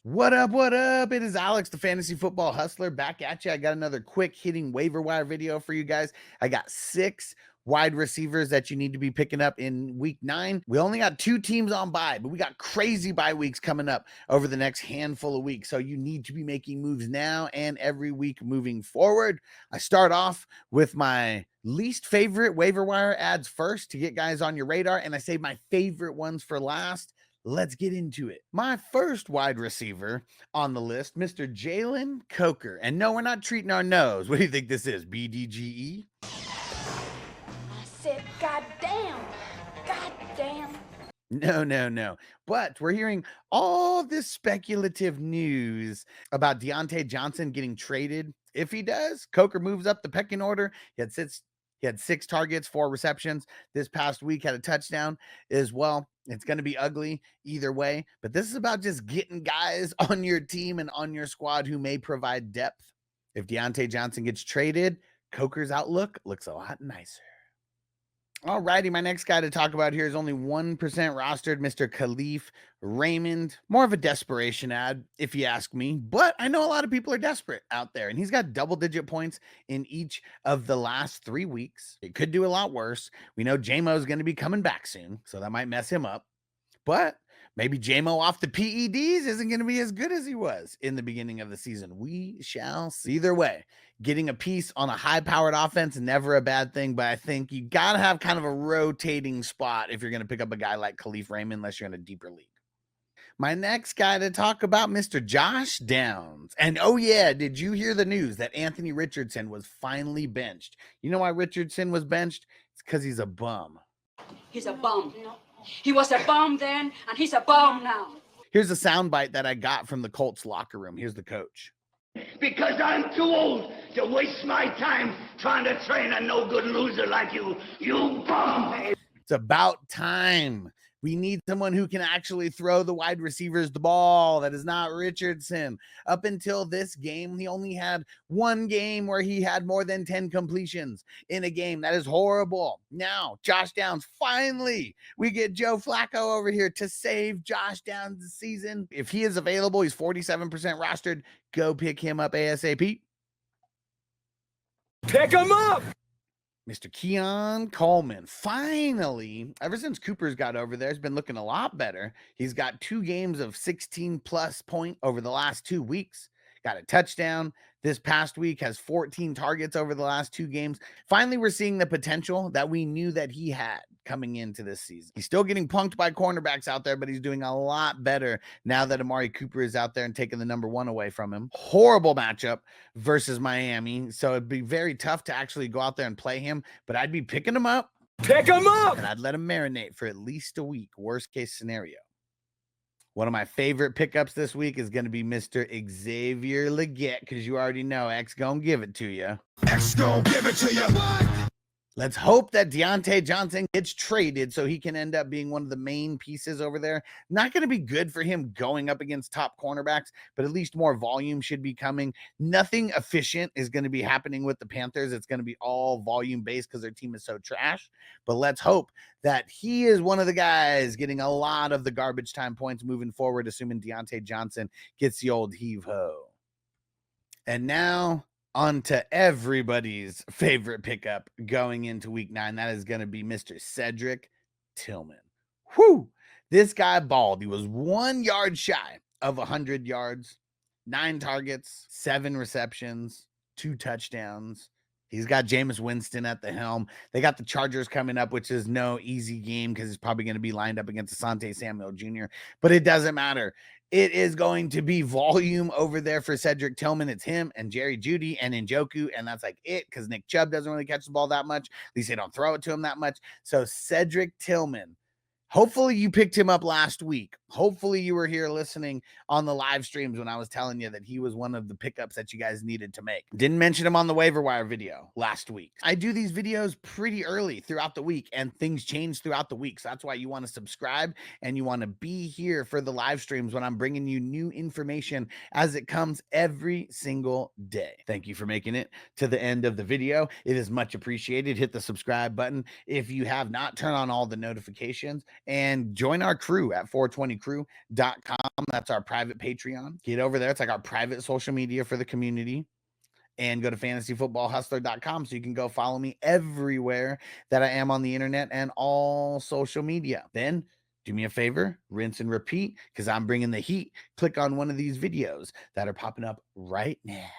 What up? What up? It is Alex, the Fantasy Football Hustler, back at you. I got another quick hitting waiver wire video for you guys. I got 6 wide receivers that you need to be picking up in week 9. We only got 2 teams on bye, but we got crazy bye weeks coming up over the next handful of weeks. So you need to be making moves now and every week moving forward. I start off with my least favorite waiver wire ads first to get guys on your radar, and I save my favorite ones for last. Let's get into it. My first wide receiver on the list, Mr. Jalen Coker. And no, we're not treating our nose. What do you think this is, BDGE? I said, goddamn. No. But we're hearing all this speculative news about Deontay Johnson getting traded. If he does, Coker moves up the pecking order. He had 6 targets, 4 receptions. This past week had a touchdown as well. It's going to be ugly either way, but this is about just getting guys on your team and on your squad who may provide depth. If Deontay Johnson gets traded, Coker's outlook looks a lot nicer. All righty, my next guy to talk about here is only 1% rostered, Mr. Kalif Raymond. More of a desperation ad, if you ask me, but I know a lot of people are desperate out there, and he's got double-digit points in each of the last 3 weeks. It could do a lot worse. We know J-Mo's going to be coming back soon, so that might mess him up, but maybe J-Mo off the PEDs isn't going to be as good as he was in the beginning of the season. We shall see. Either way, getting a piece on a high-powered offense, never a bad thing, but I think you got to have kind of a rotating spot if you're going to pick up a guy like Kalif Raymond, unless you're in a deeper league. My next guy to talk about, Mr. Josh Downs. And oh yeah, did you hear the news that Anthony Richardson was finally benched? You know why Richardson was benched? It's because he's a bum. He's a bum. He was a bum then, and he's a bum now. Here's a soundbite that I got from the Colts locker room. Here's the coach. Because I'm too old to waste my time trying to train a no-good loser like you bum. It's about time. We need someone who can actually throw the wide receivers the ball. That is not Richardson. Up until this game, he only had 1 game where he had more than 10 completions in a game. That is horrible. Now, Josh Downs, finally, we get Joe Flacco over here to save Josh Downs' season. If he is available, he's 47% rostered. Go pick him up ASAP. Pick him up! Mr. Keon Coleman, finally, ever since Cooper's got over there, has been looking a lot better. He's got 2 games of 16+ point over the last 2 weeks. Got a touchdown this past week, has 14 targets over the last 2 games. Finally, we're seeing the potential that we knew that he had coming into this season. He's still getting punked by cornerbacks out there, but he's doing a lot better now that Amari Cooper is out there and taking the number 1 away from him. Horrible matchup versus Miami, so it'd be very tough to actually go out there and play him, but I'd be picking him up. Pick him up! And I'd let him marinate for at least a week, worst case scenario. One of my favorite pickups this week is going to be Mr. Xavier Legette, because you already know X gonna give it to you. X gon' give it to you. Let's hope that Deontay Johnson gets traded so he can end up being one of the main pieces over there. Not going to be good for him going up against top cornerbacks, but at least more volume should be coming. Nothing efficient is going to be happening with the Panthers. It's going to be all volume based because their team is so trash. But let's hope that he is one of the guys getting a lot of the garbage time points moving forward, assuming Deontay Johnson gets the old heave-ho. And now on to everybody's favorite pickup going into week 9. That is going to be Mr. Cedric Tillman. Whew! This guy balled. He was 1 yard shy of 100 yards, 9 targets, 7 receptions, 2 touchdowns. He's got Jameis Winston at the helm. They got the Chargers coming up, which is no easy game because he's probably going to be lined up against Asante Samuel Jr., but it doesn't matter. It is going to be volume over there for Cedric Tillman. It's him and Jerry Jeudy and Njoku, and that's like it because Nick Chubb doesn't really catch the ball that much. At least they don't throw it to him that much. So Cedric Tillman, hopefully you picked him up last week. Hopefully you were here listening on the live streams when I was telling you that he was one of the pickups that you guys needed to make. Didn't mention him on the waiver wire video last week. I do these videos pretty early throughout the week and things change throughout the week. So that's why you want to subscribe and you want to be here for the live streams when I'm bringing you new information as it comes every single day. Thank you for making it to the end of the video. It is much appreciated. Hit the subscribe button. If you have not, turn on all the notifications and join our crew at 420crew.com. That's our private Patreon. Get over there. It's like our private social media for the community. And go to fantasyfootballhustler.com so you can go follow me everywhere that I am on the internet and all social media. Then do me a favor, rinse and repeat, because I'm bringing the heat. Click on one of these videos that are popping up right now.